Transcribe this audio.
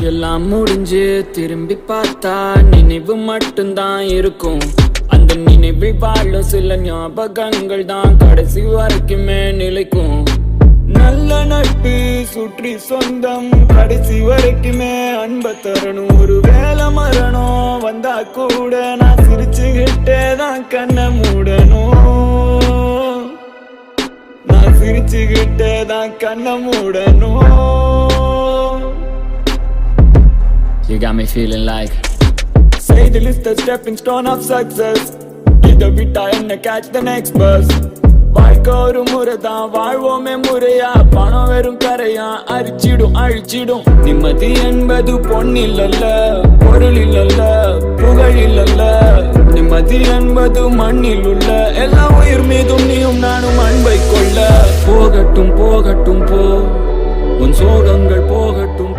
எல்லாம் முடிஞ்சு திரும்பி பார்த்தா நினைவு மட்டும்தான் இருக்கும். அந்த நினைவில் வாழும் சில ஞாபகங்கள் தான் கடைசி வரைக்குமே நிலைக்கும். நல்ல நட்பு சுற்றி சொந்தம் கடைசி வரைக்குமே அன்ப தரணும். ஒரு வேலை மரணம் வந்தா கூட நான் சிரிச்சுக்கிட்டே தான் கண்ணை மூடணும். நான் சிரிச்சுக்கிட்டே தான் கண்ணை மூடணும். You got me feeling like say the list a stepping stone of success. இதை விட்டா என்ன catch the next bus. வாழ்க்கை ஒரு முறைதான் வாழ்வோமே முறையா. பணம் வெறும் கரையா அரிச்சிடும் அழிச்சிடும். நிம்மதி என்பது பொன்னில்லல்ல பொருளில்லல்ல புகழில்லல்ல. நிம்மதி என்பது மண்ணில் உள்ள எல்லா உயிர் மீதும் நீயும் நானும் அன்பை கொள்ள. போகட்டும் போகட்டும் போ உன் சோகங்கள் போகட்டும்.